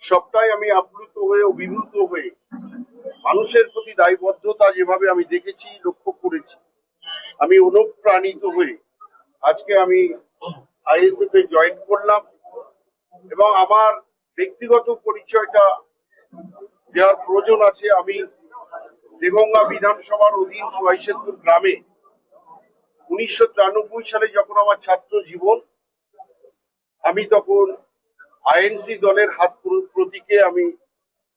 সবটাই আমি আপ্লুত হয়ে অভিভূত হয়ে মানুষের প্রতি দায়বদ্ধতা যেভাবে আমি দেখেছি, লক্ষ্য করেছি, আমি অনুপ্রাণিত হয়ে আজকে আমি আইএসএফ এ জয়েন করলাম। এবং আমার ব্যক্তিগত পরিচয়টা দেওয়ার প্রয়োজন আছে। আমি দেগঙ্গা বিধানসভার অধীন সোয়াইশেদপুর গ্রামে 1993 সালে যখন আমার ছাত্র জীবন, আমি তখন আইএনসি দলের হাত প্রতীকে আমি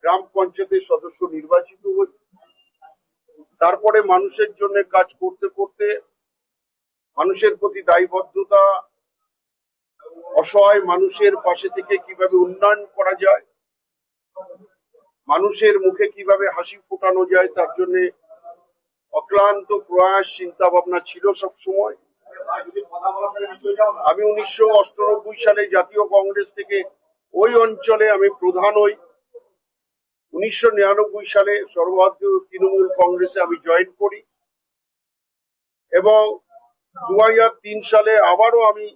গ্রাম পঞ্চায়েতের সদস্য নির্বাচিত হই। তারপরে মানুষের জন্য কাজ করতে করতে মানুষের প্রতি দায়বদ্ধতা, অসহায় মানুষের পাশে থেকে কিভাবে উন্নয়ন করা যায়, মানুষের মুখে কিভাবে হাসি ফোটানো যায়, তার জন্য অক্লান্ত প্রয়াস চিন্তা ভাবনা ছিল সব সময়। আমি 1998 সালে জাতীয় কংগ্রেস থেকে ওই অঞ্চলে আমি প্রধান হই। 1999 সালে সর্বভারতীয় তৃণমূল কংগ্রেসে আমি জয়েন করি এবং 2003 সালে আবারও আমি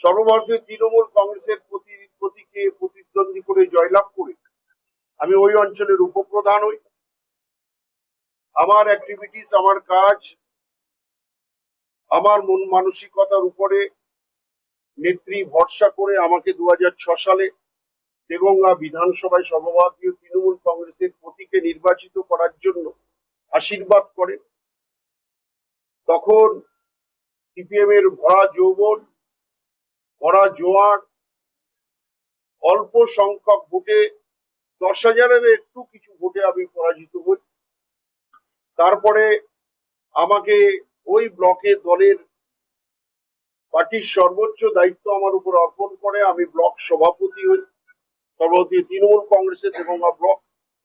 সর্বভারতীয় তৃণমূল কংগ্রেসের প্রতীকে প্রতিদ্বন্দ্বী করে জয়লাভ করি। আমি ওই অঞ্চলের উপপ্রধান হই। আমার অ্যাক্টিভিটিস, আমার কাজ, আমার মন মানসিকতার উপরে নেত্রী ভরসা করে আমাকে 2006 সালে দেগঙ্গা বিধানসভায় সর্বভারতীয় তৃণমূল কংগ্রেসের প্রতীকে নির্বাচিত করার জন্য আশীর্বাদ করে। তখন সিপিএম এর ভরা যৌবন, ভরা জোয়ার, অল্প সংখ্যক ভোটে 10,000-এর একটু কিছু ভোটে আমি পরাজিত হই। তারপরে আমাকে ওই ব্লকে দলের পার্টির সর্বোচ্চ দায়িত্ব আমার উপর অর্পণ করে। আমি ব্লক সভাপতি হই সর্বভারতীয় তৃণমূল কংগ্রেসের দেগঙ্গা ব্লক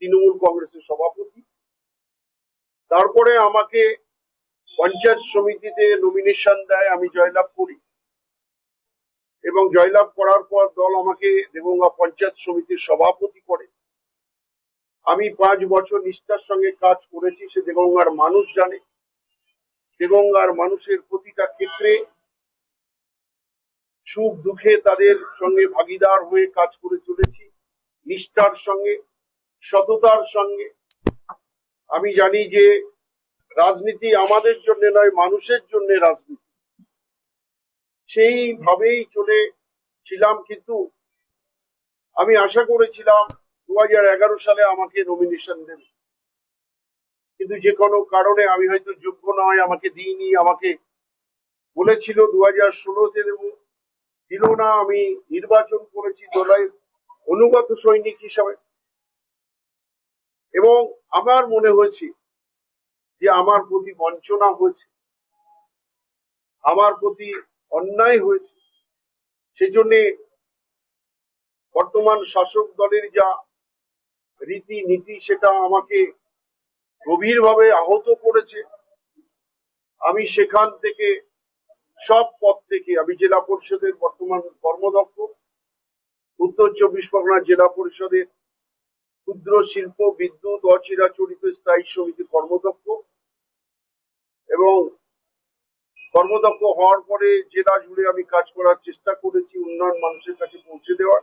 তৃণমূল কংগ্রেসের সভাপতি। তারপরে আমাকে পঞ্চায়েত সমিতিতে নমিনেশন দেয়, আমি জয়লাভ করি এবং জয়লাভ করার পর দল আমাকে দেগঙ্গা পঞ্চায়েত সমিতির সভাপতি করে। আমি 5 বছর নিষ্ঠার সঙ্গে কাজ করেছি, সে দেগঙ্গার মানুষ জানে। দেগঙ্গার মানুষের প্রতিটা ক্ষেত্রে সুখ দুঃখে তাদের সঙ্গে ভাগিদার হয়ে কাজ করে চলেছি, নিষ্ঠার সঙ্গে, সততার সঙ্গে। আমি জানি যে রাজনীতি আমাদের জন্য নয়, মানুষের জন্য রাজনীতি। সেইভাবেই চলেছিলাম, কিন্তু আমি আশা করেছিলাম 2011 সালে আমাকে নমিনেশন দেবে, কিন্তু যে কোনো কারণে আমি হয়তো যোগ্য নয়, আমাকে দিইনি। আমাকে বলেছিল 2016-তে দেব, দিল না। আমি নির্বাচন করেছি দলের অনুগত সৈনিক হিসাবে এবং আমার মনে হয়েছে যে আমার প্রতি বঞ্চনা হয়েছে, আমার প্রতি অন্যায় হয়েছে। সেজন্য বর্তমান শাসক দলের যা রীতিনীতি সেটা আমাকে গভীরভাবে আহত করেছে। আমি সেখান থেকে সব পদ থেকে, আমি জেলা পরিষদের বর্তমান কর্মদক্ষ, উত্তর 24 পরগনা জেলা পরিষদের ক্ষুদ্র শিল্প, বিদ্যুৎ, অচিরাচরিত স্থায়ী সমিতি কর্মদক্ষ এবং কর্মদক্ষ হওয়ার পরে জেলা জুড়ে আমি কাজ করার চেষ্টা করেছি, উন্নয়ন মানুষের কাছে পৌঁছে দেওয়ার।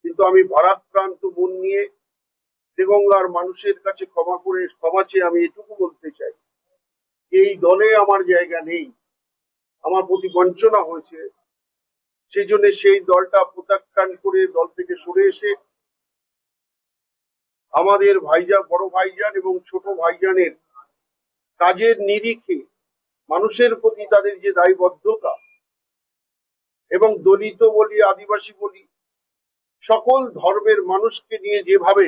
কিন্তু আমি ভারাক্রান্ত মন নিয়ে দেগঙ্গার মানুষের কাছে ক্ষমা চেয়ে আমি এটুকু বলতে চাই, এই দলে আমার জায়গা নেই, আমার প্রতি বঞ্চনা হয়েছে। সেই জন্য সেই দলটা প্রত্যাখ্যান করে দল থেকে সরে এসে আমাদের ভাইজান, বড় ভাইজান এবং ছোট ভাইজানের কাজের নিরিখে মানুষের প্রতি তাদের যে দায়বদ্ধতা, এবং দলিত বলি, আদিবাসী বলি, সকল ধর্মের মানুষকে নিয়ে যেভাবে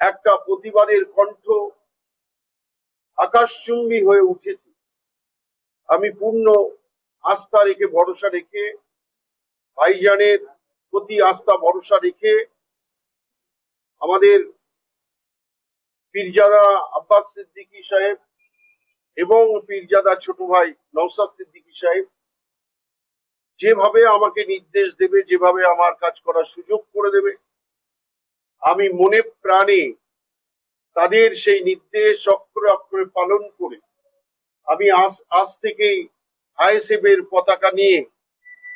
একটা প্রতিবাদের কণ্ঠ আকাশচুম্বী হয়ে উঠেছে, আমি পূর্ণ আস্থা রেখে, ভরসা রেখে, ভাইজানের প্রতি আস্থা ভরসা রেখে আমাদের পীরজাদা আব্বাস সিদ্দিকী সাহেব এবং পীরজাদা ছোট ভাই নওশাদ সিদ্দিকী সাহেব যেভাবে আমাকে নির্দেশ দেবে, যেভাবে আমার কাজ করার সুযোগ করে দেবে, আমি মনে প্রাণে তাদের সেই নির্দেশ অক্ষরে অক্ষরে পালন করে আমি আজ থেকেই আইএসএফ এর পতাকা নিয়ে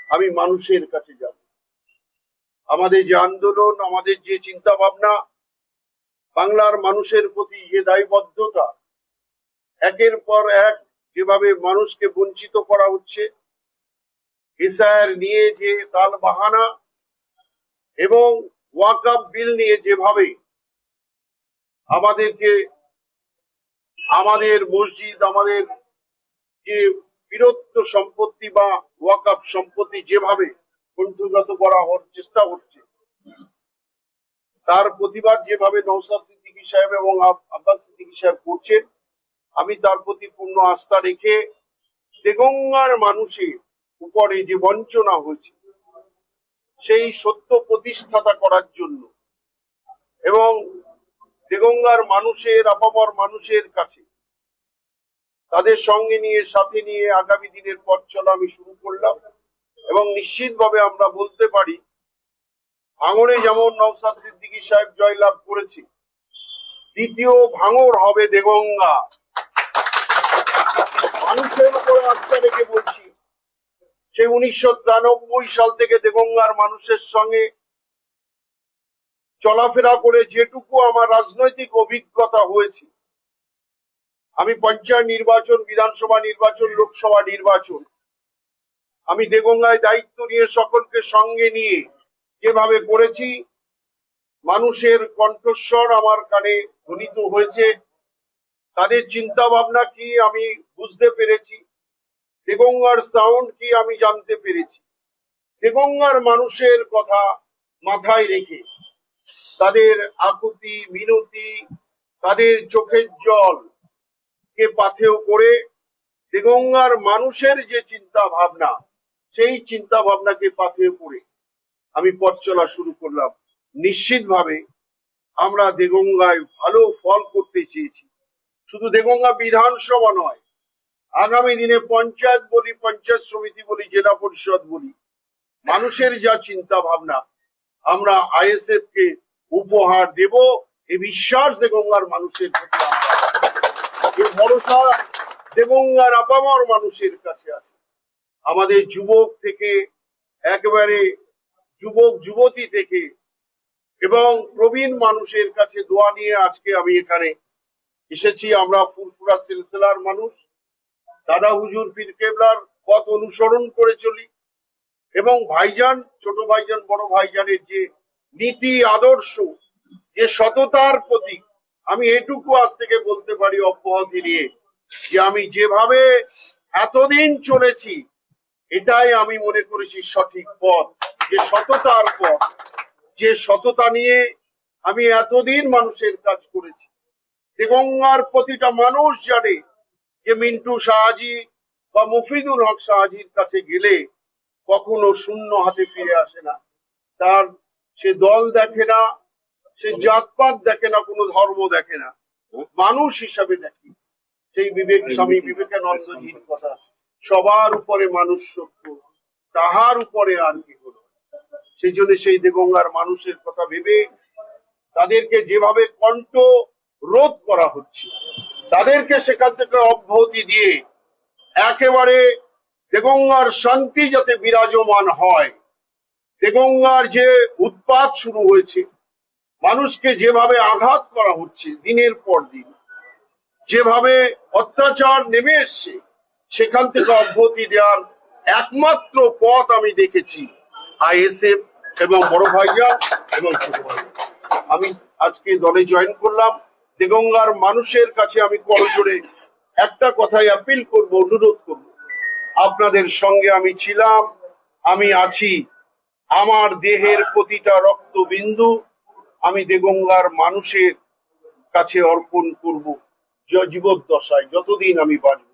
আমি মানুষের কাছে যাব। আমাদের যে আন্দোলন, আমাদের যে চিন্তা ভাবনা, বাংলার মানুষের প্রতি যে দায়বদ্ধতা, একের পর এক যেভাবে মানুষকে বঞ্চিত করা হচ্ছে, এসআইআর নিয়ে যে তাল বাহানা এবং ওয়াকফ বিল নিয়ে যেভাবে আমাদেরকে আমাদের মসজিদ, আমাদের যে বীরত্ব সম্পত্তি বা ওয়াকফ সম্পত্তি যেভাবে কণ্ঠগত করা চেষ্টা হচ্ছে, তার প্রতিবাদ যেভাবে নওশাদ সিদ্দিকী সাহেব এবং আব্বাস সিদ্দিকী সাহেব করছেন, আমি তার প্রতি পূর্ণ আস্থা রেখে দেগঙ্গার মানুষের উপরে যে বঞ্চনা হয়েছে সেই সত্য প্রতিষ্ঠাতা করার জন্য এবং দেগঙ্গার মানুষের, আপামর মানুষের কাছে তাদের সঙ্গে নিয়ে, সাথে নিয়ে আগামী দিনের পথ চলা আমি শুরু করলাম। এবং নিশ্চিতভাবে আমরা বলতে পারি, ভাঙড়ে যেমন নওশাদ সিদ্দিকী সাহেব জয়লাভ করেছে, দ্বিতীয় ভাঙড় হবে দেগঙ্গা। মানুষের উপর আস্থা রেখে বলছি, সেই 1993 সাল থেকে দেগঙ্গার মানুষের সঙ্গে চলাফেরা করে যেটুকু আমার রাজনৈতিক অভিজ্ঞতা হয়েছে, আমি পঞ্চায়েত নির্বাচন, বিধানসভা নির্বাচন, লোকসভা নির্বাচন, আমি দেগঙ্গায় দায়িত্ব নিয়ে সকলকে সঙ্গে নিয়ে যেভাবে করেছি, মানুষের কণ্ঠস্বর আমার কানে ধ্বনিত হয়েছে, তাদের চিন্তা ভাবনা কি আমি বুঝতে পেরেছি, দেগঙ্গার সাউন্ড কি আমি জানতে পেরেছি। দেগঙ্গার মানুষের কথা মাথায় রেখে তাদের আকুতি মিনতি, তাদের চোখের জল কে পাথেয় করে দেগঙ্গার মানুষের যে চিন্তা ভাবনা, সেই চিন্তা ভাবনাকে পাথেয় করে আমি পথ চলা শুরু করলাম। নিশ্চিতভাবে আমরা দেগঙ্গায় ভালো ফল করতে চেয়েছি। শুধু দেগঙ্গা বিধানসভা নয়, আগামী দিনে পঞ্চায়েত বলি, পঞ্চায়েত সমিতি বলি, জেলা পরিষদ বলি, মানুষের যা চিন্তা ভাবনা আমরা আইএসএফ কে উপহার দেব, এই বিশ্বাস দেগঙ্গার মানুষের প্রতি, এই ভরসা দেগঙ্গার আপামর মানুষের কাছে আছে। আমাদের যুবক থেকে একেবারে যুবক যুবতী থেকে এবং প্রবীণ মানুষের কাছে দোয়া নিয়ে আজকে আমি এখানে এসেছি। আমরা ফুরফুরা সিলসিলার মানুষ, দাদা হুজুর পীর কেবলার পথ অনুসরণ করে চলি এবং ভাইজান, ছোট ভাইজান, বড় ভাইজানের যে নীতি আদর্শ, যে সততার প্রতীক, আমি এটুকু আজ থেকে বলতে পারি অব্যাহতি নিয়ে যে আমি যেভাবে এতদিন চলেছি, এটাই আমি মনে করেছি সঠিক পথ, যে সততার পথ, যে সততা নিয়ে আমি এতদিন মানুষের কাজ করেছি। দেগঙ্গার প্রতিটা মানুষ জানে যে মিন্টু শাহজি বা মফিদুল হক শাহজির কাছে গেলে কখনো শূন্য হাতে ফিরে আসে না। তার সে দল দেখে না, সে জাতপাত দেখে না, কোনো ধর্ম দেখে না, মানুষ হিসাবে দেখে। সেই বিবেক, স্বামী বিবেকানন্দজির কথা আছে, সবার উপরে মানুষ সত্য, তাহার উপরে আর কি হলো। সেই জন্য সেই দেগঙ্গার মানুষের কথা ভেবে তাদেরকে যেভাবে কণ্ঠ রোধ করা হচ্ছে, তাদেরকে সেখান থেকে অব্যাহতি দিয়ে একেবারে দেগঙ্গার শান্তি যাতে বিরাজমান হয়, দেগঙ্গার যে উৎপাত শুরু হয়েছে, মানুষকে যেভাবে আঘাত করা হচ্ছে দিনের পর দিন, যেভাবে অত্যাচার নেমে এসছে, সেখান থেকে অব্যাহতি দেওয়ার একমাত্র পথ আমি দেখেছি আইএসএফ এবং বড় ভাইজান এবং ছোট ভাইজান। আমি আজকে দলে জয়েন করলাম। দেগঙ্গার মানুষের কাছে আমি করজোড়ে একটা কথাই আপিল করব, অনুরোধ করব, আপনাদের সঙ্গে আমি ছিলাম, আমি আছি। আমার দেহের প্রতিটা রক্তবিন্দু আমি দেগঙ্গার মানুষের কাছে অর্পণ করব জীবদ্দশায়, যতদিন আমি বাঁচব।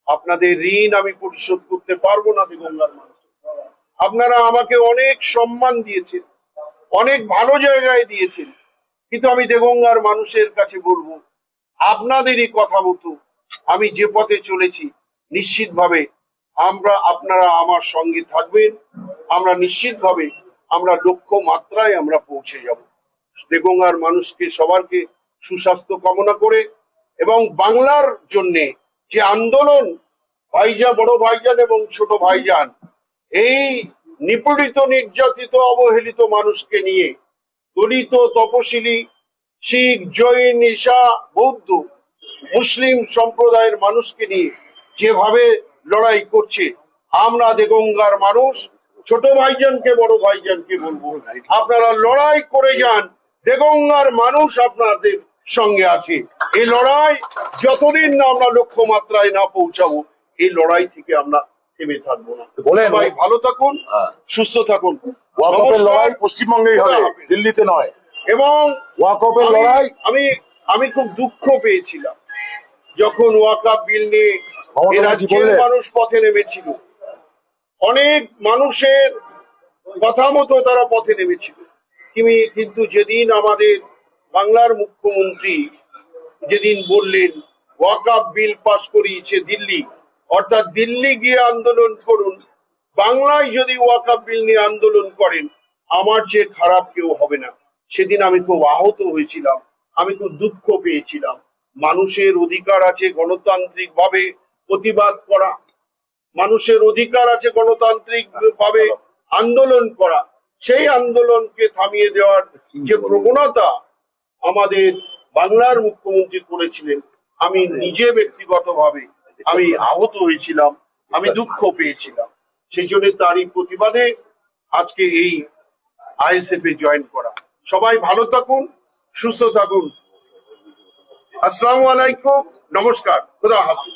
আপনাদের ঋণ আমি পরিশোধ করতে পারবো না দেগঙ্গার মানুষ। আপনারা আমাকে অনেক সম্মান দিয়েছেন, অনেক ভালো জায়গায় দিয়েছেন, কিন্তু আমি দেগঙ্গার মানুষের কাছে বলবো, আপনাদেরই কথা মতো আমি যে পথে চলেছি, নিশ্চিতভাবে আপনারা আমার সঙ্গে থাকবেন। আমরা নিশ্চিতভাবে আমরা লক্ষ্য মাত্রায় আমরা পৌঁছে যাব। দেগঙ্গার মানুষকে সবারকে সুস্বাস্থ্য কামনা করে এবং বাংলার জন্যে যে আন্দোলন ভাইজান, বড় ভাইজান এবং ছোট ভাইজান এই নিপীড়িত নির্যাতিত অবহেলিত মানুষকে নিয়ে, দলিত তপশিলি শিখ জৈন ঈশা বৌদ্ধ মুসলিম সম্প্রদায়ের মানুষকে নিয়ে যেভাবে লড়াই করছে, আমরা দেগঙ্গার মানুষ ছোট ভাইজানকে বড় ভাইজানকে বলবো, আপনারা লড়াই করে যান, দেগঙ্গার মানুষ আপনাদের সঙ্গে আছে। এই লড়াই যতদিন না আমরা লক্ষ্যমাত্রায় না পৌঁছাবো, এই লড়াই থেকে আমরা থেমে থাকবো না। সবাই ভালো থাকুন, সুস্থ থাকুন। ওয়াকফের লড়াই পশ্চিমবঙ্গেই হবে, দিল্লিতে নয়। এবং ওয়াকফের লড়াই আমি খুব দুঃখ পেয়েছিলাম যখন ওয়াকফ বিল নিয়ে মমতা ব্যানার্জি বললেন। মানুষ পথে নেমেছিল, অনেক মানুষের কথা মতো তারা পথে নেমেছিল, কিন্তু যেদিন আমাদের বাংলার মুখ্যমন্ত্রী যেদিন বললেন ওয়াকফ বিল পাস করিয়েছে দিল্লি, অর্থাৎ দিল্লি গিয়ে আন্দোলন করুন, বাংলায় যদি ওয়াকফ বিল নিয়ে আন্দোলন করেন আমার চেয়ে খারাপ কেউ হবে না, সেদিন আমি খুব আহত হয়েছিলাম, আমি খুব দুঃখ পেয়েছিলাম। মানুষের অধিকার আছে গণতান্ত্রিক ভাবে প্রতিবাদ করা, মানুষের অধিকার আছে গণতান্ত্রিক ভাবে আন্দোলন করা, সেই আন্দোলনকে থামিয়ে দেওয়ার যে প্রবণতা আমাদের বাংলার মুখ্যমন্ত্রী করেছিলেন, আমি নিজে ব্যক্তিগতভাবে আমি আহত হয়েছিলাম, আমি দুঃখ পেয়েছিলাম। সেই জন্য তারই প্রতিবাদে আজকে এই আইএসএফ এ জয়েন করা। সবাই ভালো থাকুন, সুস্থ থাকুন। আসসালামু আলাইকুম, নমস্কার, খুদা হাফেজ।